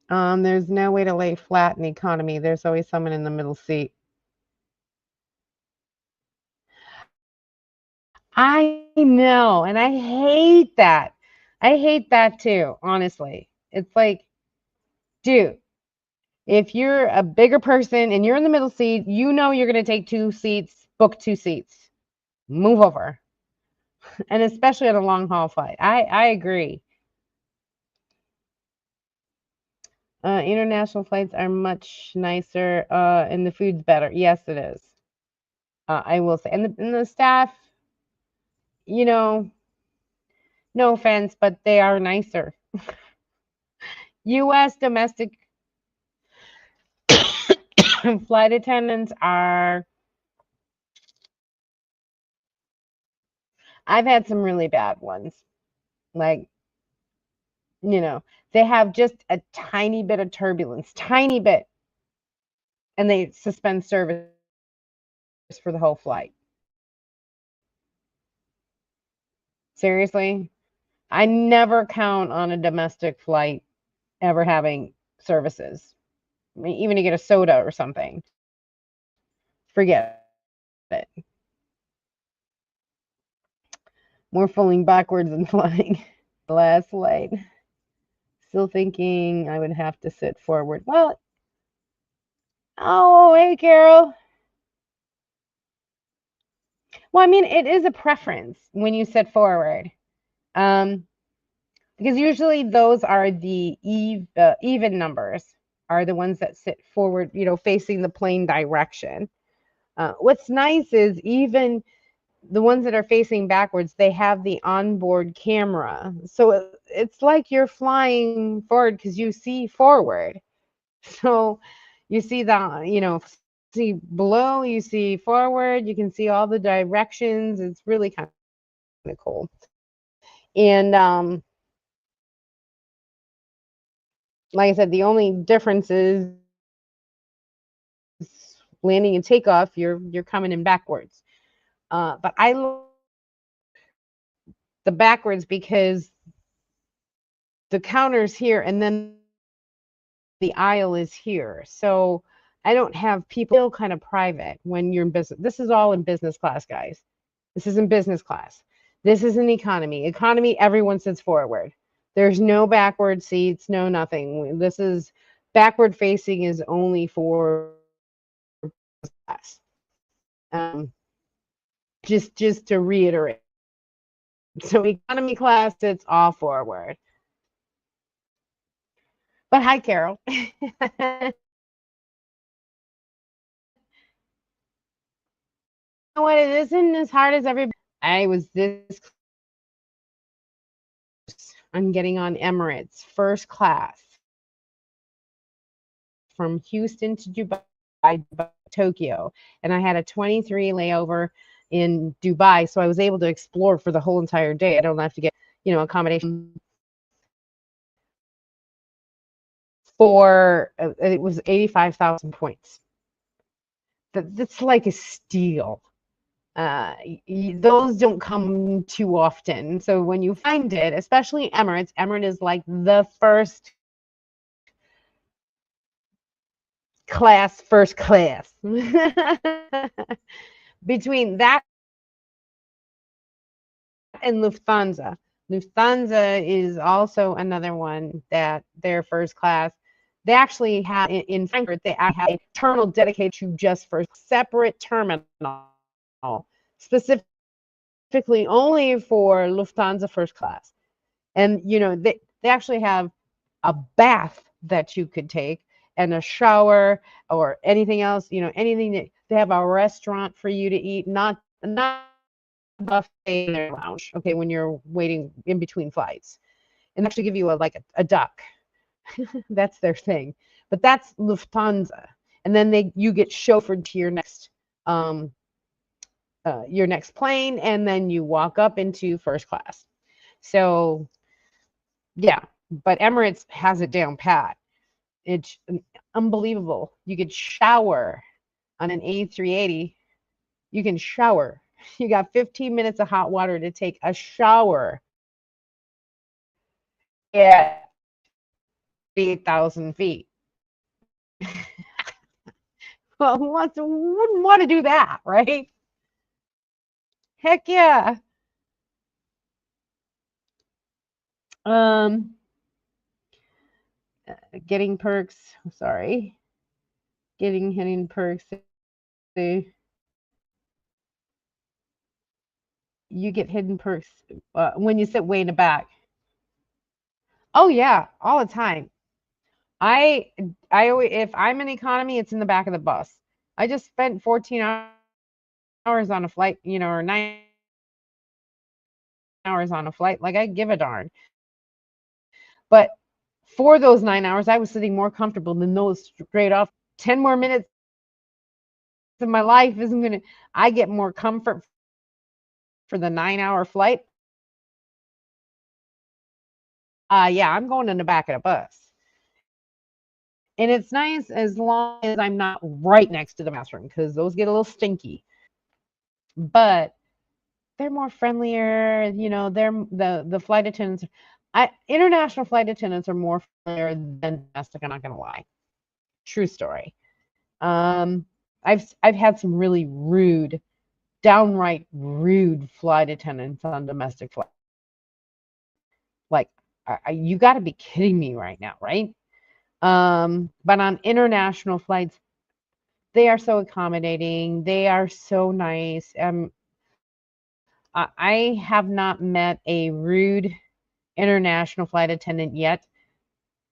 There's no way to lay flat in economy. There's always someone in the middle seat. I know, and I hate that. I hate that too, honestly. It's like, dude, if you're a bigger person and you're in the middle seat, you know you're going to take 2 seats, book 2 seats. Move over. And especially on a long haul flight. I agree. International flights are much nicer and the food's better. Yes, it is. I will say. And the staff, you know, no offense, but they are nicer. U.S. domestic flight attendants are, I've had some really bad ones. Like, they have just a tiny bit of turbulence, tiny bit, and they suspend service for the whole flight. Seriously? I never count on a domestic flight ever having services. I mean, even to get a soda or something. Forget it. More falling backwards than flying. Last flight. Still thinking I would have to sit forward. Well, oh, hey, Carol. Well, I mean, it is a preference when you sit forward. Because usually those are the even numbers are the ones that sit forward, facing the plane direction. What's nice is even the ones that are facing backwards, they have the onboard camera. So it's like you're flying forward because you see forward. So you see see below, you see forward, you can see all the directions. It's really kind of cool. And like I said, the only difference is landing and takeoff, you're coming in backwards. But I love the backwards because the counter's here and then the aisle is here. So I don't have people, feel kind of private when you're in business. This is all in business class, guys. This isn't business class. This isn't economy. Economy, everyone sits forward. There's no backward seats, no nothing. This is backward facing is only for class. Just to reiterate. So economy class sits all forward. But hi, Carol. What, it isn't as hard as everybody. I was this I'm getting on Emirates first class from Houston to Dubai, Tokyo, and I had a 23 layover in Dubai, so I was able to explore for the whole entire day. I don't have to get, accommodation for it was 85,000 points. That's like a steal. Those don't come too often. So when you find it, especially Emirates is like the first class. Between that and Lufthansa. Lufthansa is also another one that their first class. They actually have in Frankfurt, they have a terminal dedicated to just for separate terminal, specifically only for Lufthansa first class. And they actually have a bath that you could take and a shower or anything else, anything that they have a restaurant for you to eat, not buffet in their lounge, okay, when you're waiting in between flights. And actually give you a duck. That's their thing. But that's Lufthansa. And then you get chauffeured to your next plane, and then you walk up into first class. So yeah, but Emirates has it down pat. It's unbelievable. You could shower on an A380. You can shower. You got 15 minutes of hot water to take a shower. Yeah, 8,000 feet. Well, who wouldn't want to do that, right? Heck yeah. Getting perks. Sorry. Getting hidden perks. You get hidden perks when you sit way in the back. Oh yeah, all the time. I always, if I'm in economy, it's in the back of the bus. I just spent 14 hours on a flight, or 9 hours on a flight. Like, I give a darn. But for those 9 hours, I was sitting more comfortable than those straight off. 10 more minutes of my life isn't gonna. I get more comfort for the 9-hour flight. Yeah, I'm going in the back of the bus. And it's nice as long as I'm not right next to the bathroom, because those get a little stinky. But they're more friendlier, they're the flight attendants. International flight attendants are more friendlier than domestic, I'm not gonna lie. True story. I've had some really rude, downright rude flight attendants on domestic flights. Like, you got to be kidding me right now, right? But on international flights, they are so accommodating. They are so nice. I have not met a rude international flight attendant yet.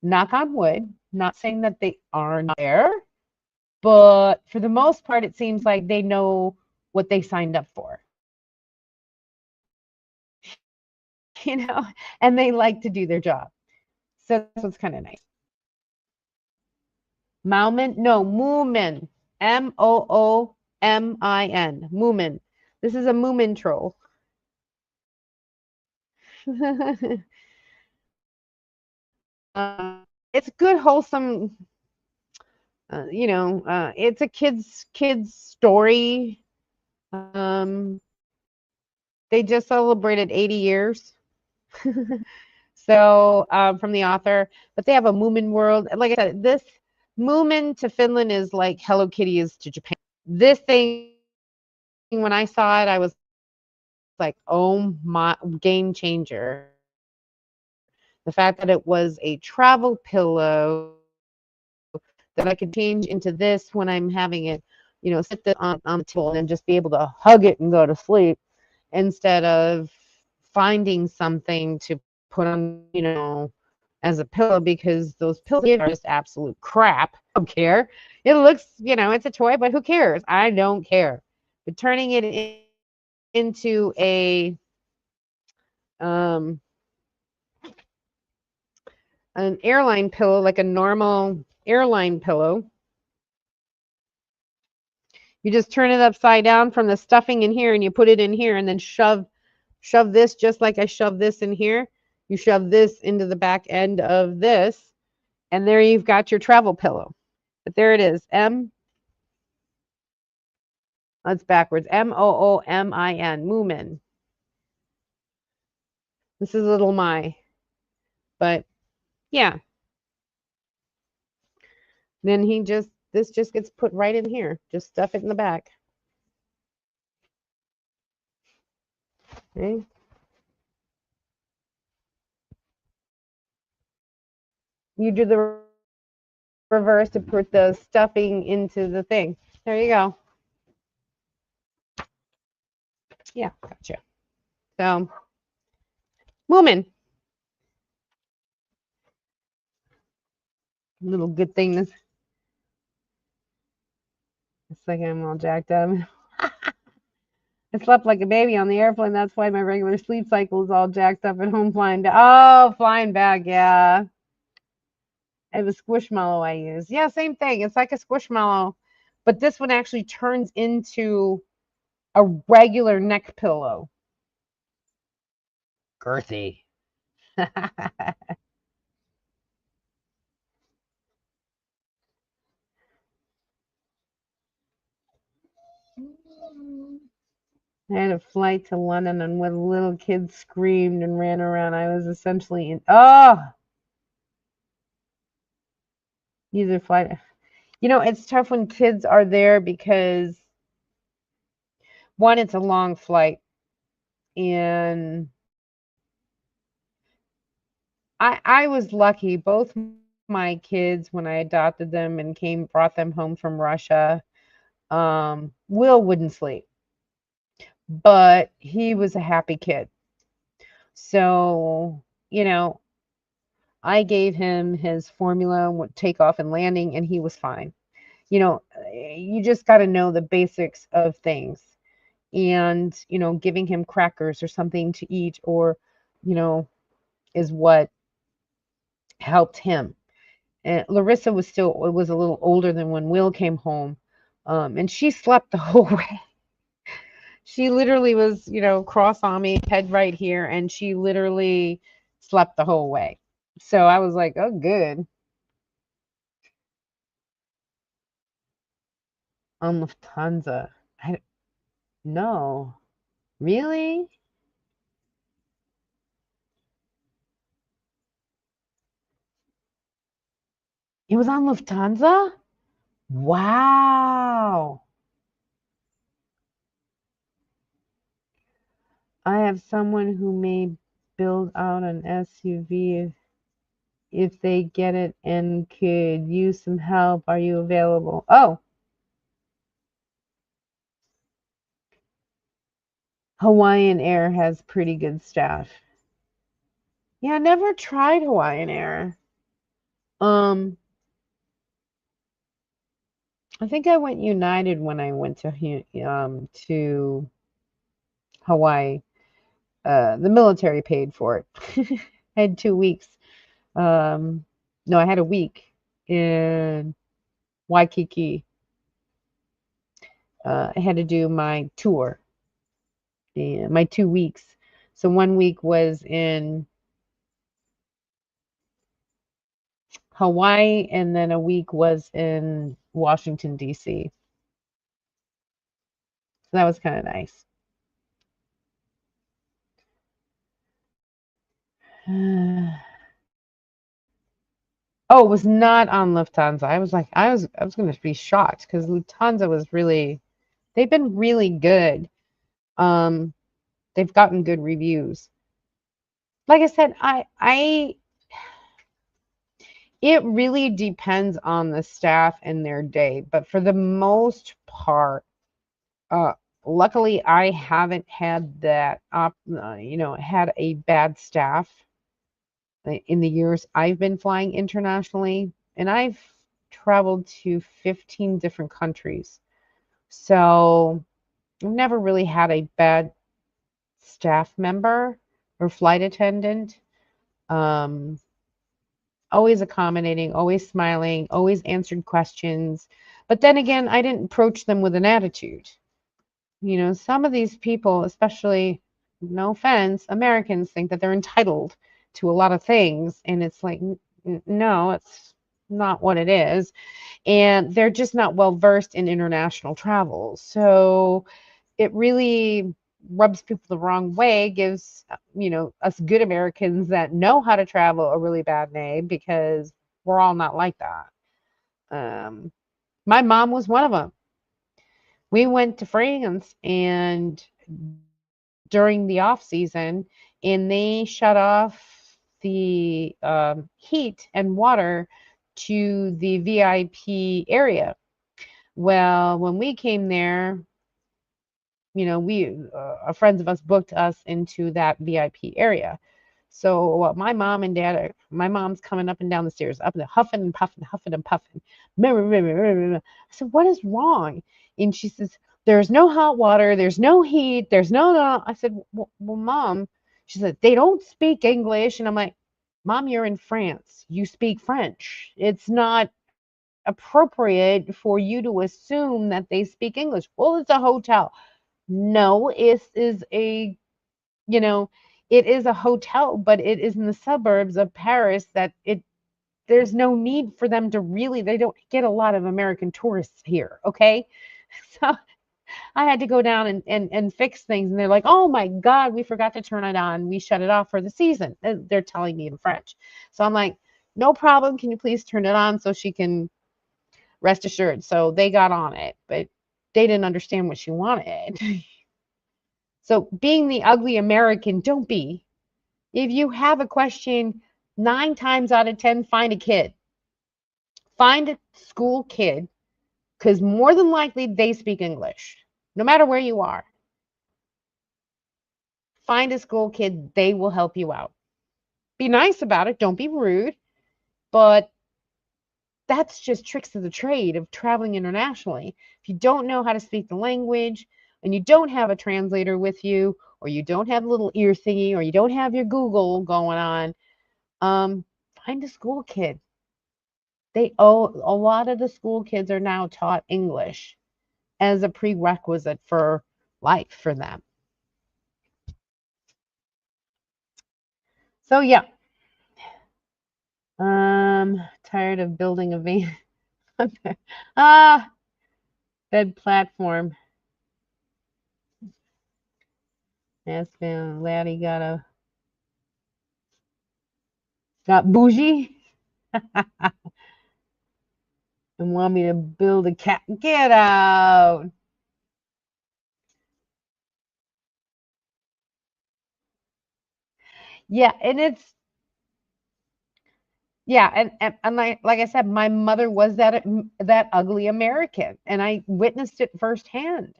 Knock on wood. Not saying that they aren't there, but for the most part, it seems like they know what they signed up for. And they like to do their job. So that's what's kind of nice. Moomin? No, Moomin. Moomin. Moomin. This is a Moomin troll. It's good, wholesome. It's a kids story. They just celebrated 80 years. So from the author, but they have a Moomin world. Like I said, this Moomin to Finland is like Hello Kitty is to Japan. This thing, when I saw it, I was like, oh my, game changer. The fact that it was a travel pillow that I could change into this when I'm having it, sit this on the table and just be able to hug it and go to sleep instead of finding something to put on, as a pillow, because those pillows are just absolute crap. I don't care. It looks, it's a toy, but who cares? I don't care. But turning it into an airline pillow, like a normal airline pillow, you just turn it upside down from the stuffing in here and you put it in here and then shove this just like I shove this in here. You shove this into the back end of this, and there you've got your travel pillow. But there it is. That's backwards. Moomin. Moomin. This is little my. But yeah. Then this just gets put right in here. Just stuff it in the back. Okay. You do the reverse to put the stuffing into the thing. There you go. Yeah, gotcha. So, Moomin. Little good thing. It's like I'm all jacked up. I slept like a baby on the airplane. That's why my regular sleep cycle is all jacked up at home flying back. Oh, flying back, yeah. I have a Squishmallow I use. Yeah, same thing. It's like a Squishmallow, but this one actually turns into a regular neck pillow. Girthy. I had a flight to London, and when little kids screamed and ran around, I was essentially in. Oh, these are flight. It's tough when kids are there because one, it's a long flight, and I was lucky. Both my kids, when I adopted them and brought them home from Russia, Will wouldn't sleep, but he was a happy kid. So, I gave him his formula, takeoff and landing, and he was fine. You just got to know the basics of things. And, giving him crackers or something to eat is what helped him. And Larissa was a little older than when Will came home. And she slept the whole way. She literally was, cross on me, head right here, and she literally slept the whole way. So I was like, oh, good. On Lufthansa. No. Really? It was on Lufthansa? Wow. I have someone who may build out an SUV if they get it and could use some help. Are you available? Oh, Hawaiian Air has pretty good staff. Yeah, I never tried Hawaiian Air. I think I went United when I went to Hawaii. The military paid for it. I had 2 weeks. No, I had a week in Waikiki. I had to do my tour, my 2 weeks. So 1 week was in Hawaii, and then a week was in Washington, D.C. So that was kind of nice. Oh, it was not on Lufthansa. I was going to be shocked because Lufthansa was they've been really good. Um, They've gotten good reviews. Like I said, it really depends on the staff and their day, but for the most part, uh, luckily I haven't had had a bad staff in the years I've been flying internationally, and I've traveled to 15 different countries. So I've never really had a bad staff member or flight attendant. Um, Always accommodating, always smiling, always answered questions. But then again, I didn't approach them with an attitude. Some of these people, especially, no offense, Americans think that they're entitled to a lot of things. And it's like, no, it's not what it is. And they're just not well versed in international travel. So it really rubs people the wrong way, gives us good Americans that know how to travel a really bad name, because we're all not like that. My mom was one of them. We went to France and during the off season, and they shut off the heat and water to the VIP area. Well, when we came there, we friends of us booked us into that VIP area. So my mom and dad my mom's coming up and down the stairs, up and huffing and puffing, huffing and puffing. I said, what is wrong? And she says, there's no hot water, there's no heat, there's no. I said, well, mom. She said, they don't speak English. And I'm like, mom, you're in France, you speak French. It's not appropriate for you to assume that they speak English. Well, it's a hotel. No, you know, it is a hotel, but it is in the suburbs of Paris that there's no need for them to really, they don't get a lot of American tourists here, okay? So I had to go down and fix things, and they're like, oh my God, we forgot to turn it on. We shut it off for the season. They're telling me in French. So I'm like, no problem. Can you please turn it on so she can rest assured? So they got on it, but they didn't understand what she wanted. So being the ugly American, don't be. If you have a question, 9 times out of 10, find a kid. Find a school kid, because more than likely they speak English, no matter where you are. Find a school kid, they will help you out. Be nice about it, don't be rude, but that's just tricks of the trade of traveling internationally. If you don't know how to speak the language and you don't have a translator with you, or you don't have a little ear thingy, or you don't have your Google going on, find a school kid. A lot of the school kids are now taught English as a prerequisite for life for them. So yeah, tired of building a van. Bed platform. That's been Laddie got bougie and want me to build a cat. Get out. Yeah, and it's yeah, and like I said, my mother was that ugly American, and I witnessed it firsthand.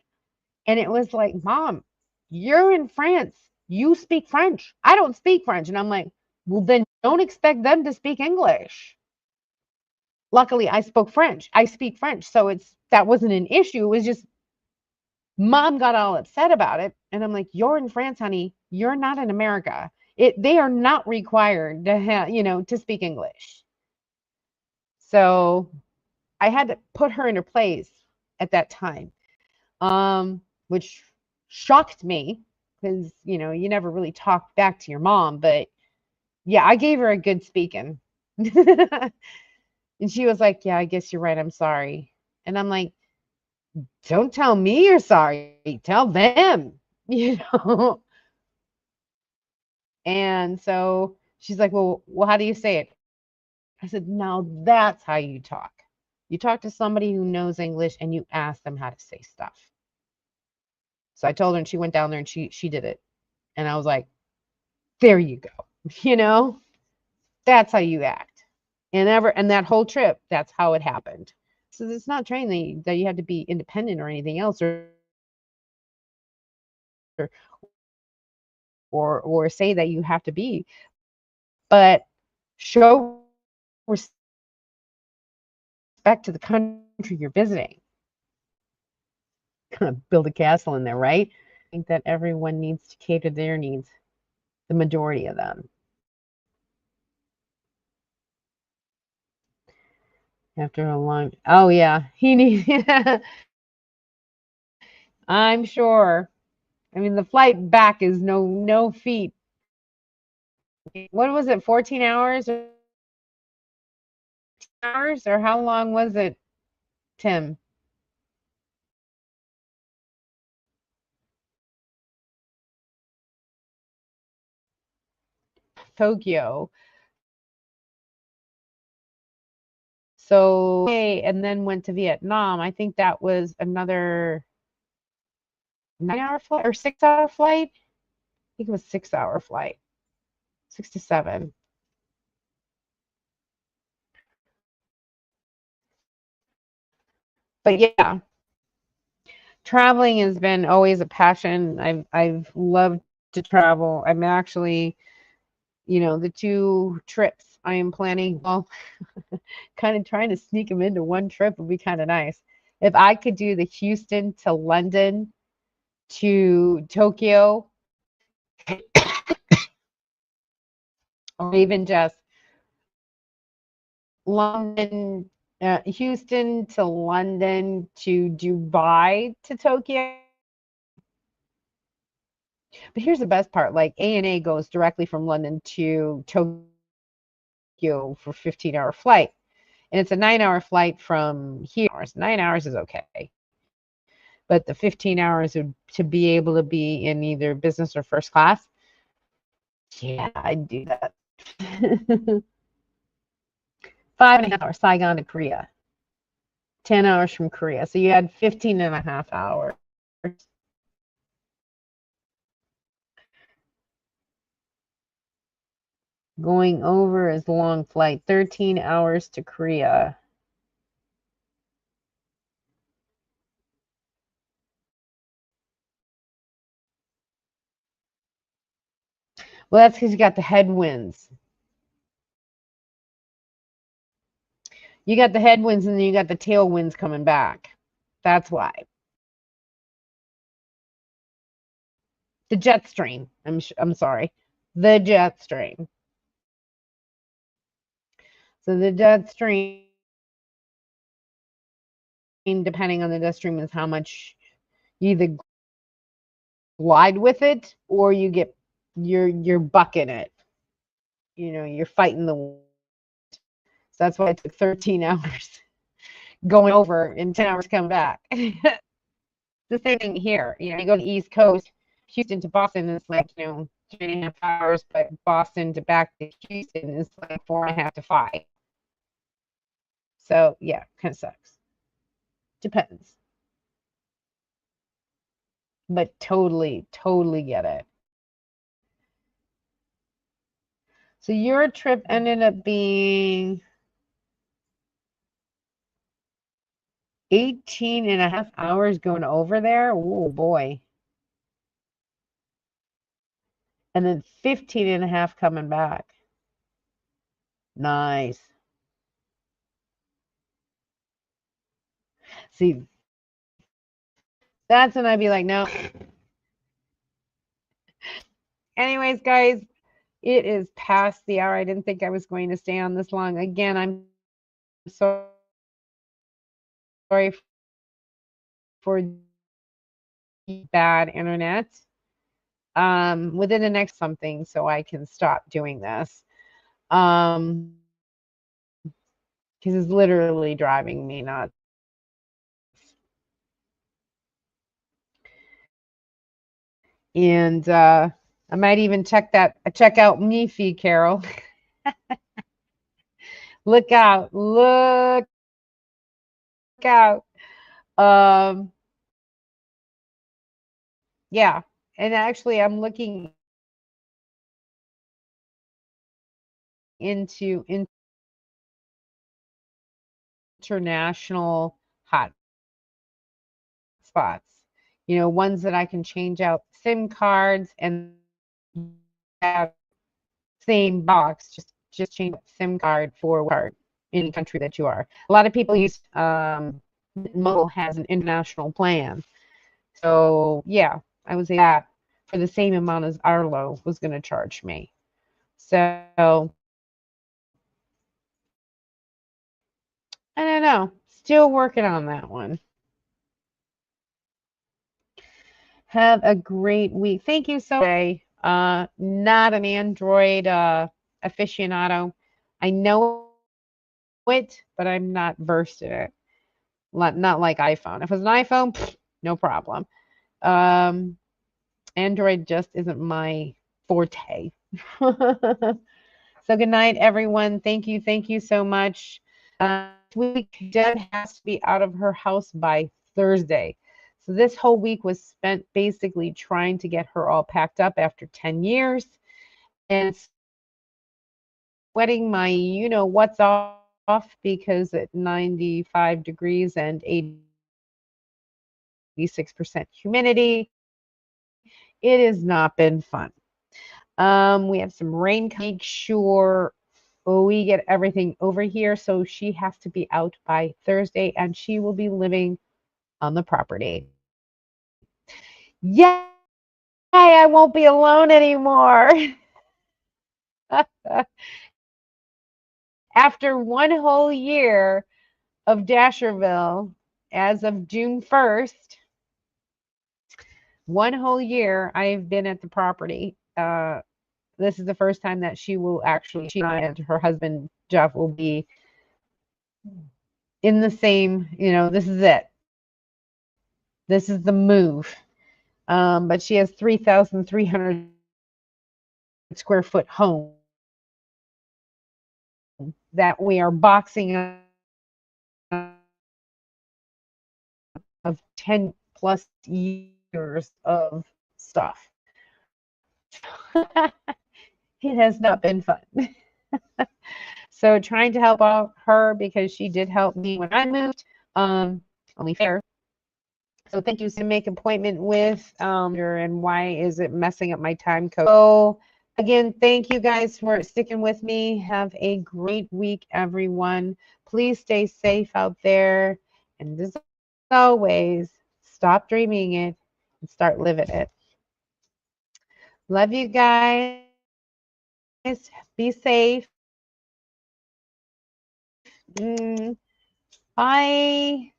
And it was like, Mom, you're in France. You speak French. I don't speak French. And I'm like, well, then don't expect them to speak English. Luckily, I spoke French. I speak French. So that wasn't an issue. It was just Mom got all upset about it. And I'm like, you're in France, honey. You're not in America. They are not required to to speak English. So I had to put her in her place at that time, which shocked me, because you never really talk back to your mom. But yeah, I gave her a good speaking. And she was like, yeah, I guess you're right, I'm sorry. And I'm like, don't tell me you're sorry, tell them. And so she's like, well, how do you say it? I said, now that's how you talk. You talk to somebody who knows English and you ask them how to say stuff. So I told her, and she went down there and she did it. And I was like, there you go. You know, that's how you act. And that whole trip, that's how it happened. So it's not training that you have to be independent or anything else, or say that you have to be, but show respect to the country you're visiting. Kind of build a castle in there, right? I think that everyone needs to cater their needs, the majority of them. After a long, oh yeah, he needs. I'm sure. I mean, the flight back is no feat. What was it? 14 hours or how long was it, Tim? Tokyo. So, and then went to Vietnam. I think that was another 9-hour flight or 6-hour flight. I think it was 6-hour flight, 6 to 7. But yeah, traveling has been always a passion. I've loved to travel. I'm actually, the 2 trips I am planning, well, kind of trying to sneak them into one trip would be kind of nice. If I could do the Houston to London to Tokyo, or even just London, Houston to London to Dubai to Tokyo. But here's the best part, like ANA goes directly from London to Tokyo for 15-hour flight. And it's a 9-hour flight from here. 9 hours is okay. But the 15 hours to be able to be in either business or first class, yeah, I'd do that. 5.5 hours, Saigon to Korea. 10 hours from Korea. So you had 15.5 hours. Going over is a long flight, 13 hours to Korea. Well, that's because you got the headwinds. You got the headwinds and then you got the tailwinds coming back. That's why. The jet stream. I'm sorry. The jet stream. So the jet stream, depending on the jet stream, is how much you either glide with it or you're bucking it. You're fighting the wind. So that's why it took 13 hours going over and 10 hours coming back. The same thing here. You go to the East Coast, Houston to Boston is like, 3.5 hours, but Boston to back to Houston is like 4.5 to 5. So yeah, kind of sucks. Depends. But totally, totally get it. So your trip ended up being 18.5 hours going over there. Oh boy. And then 15.5 coming back. Nice. See, that's when I'd be like, no. Anyways, guys, it is past the hour. I didn't think I was going to stay on this long. Again, I'm sorry for bad internet. Within the next something so I can stop doing this. Because it's literally driving me nuts. And I might even check out me feed, Carol. Look out. Look out. Yeah. And actually I'm looking into international hot spots. You know, ones that I can change out SIM cards and have same box, just change SIM card for card in any country that you are. A lot of people use Mobile has an international plan. So yeah, I would say that for the same amount as Arlo was going to charge me. So I don't know. Still working on that one. Have a great week. Thank you so much. Not an Android aficionado. I know it, but I'm not versed in it. Not like iPhone. If it was an iPhone, no problem. Android just isn't my forte. So good night, everyone. Thank you. Thank you so much. This week, Deb has to be out of her house by Thursday. So this whole week was spent basically trying to get her all packed up after 10 years and sweating my what's off because at 95 degrees and 86% humidity, it has not been fun. We have some rain. Make sure we get everything over here. So she has to be out by Thursday and she will be living on the property. Yay! I won't be alone anymore. After one whole year of Dasherville, as of June 1st, one whole year I've been at the property. This is the first time that she and her husband Jeff will be in the same, this is it. This is the move. But she has 3,300 square foot home that we are boxing of 10 plus years of stuff. It has not been fun. So trying to help out her because she did help me when I moved. Only fair. So thank you to make appointment with and why is it messing up my time code? So again, thank you guys for sticking with me. Have a great week, everyone. Please stay safe out there. And as always, stop dreaming it and start living it. Love you guys. Be safe. Bye.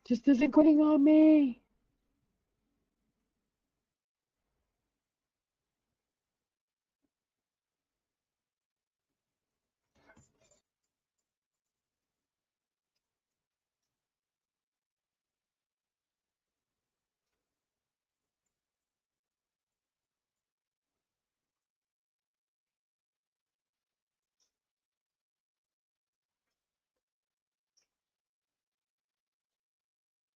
Just isn't quitting on me.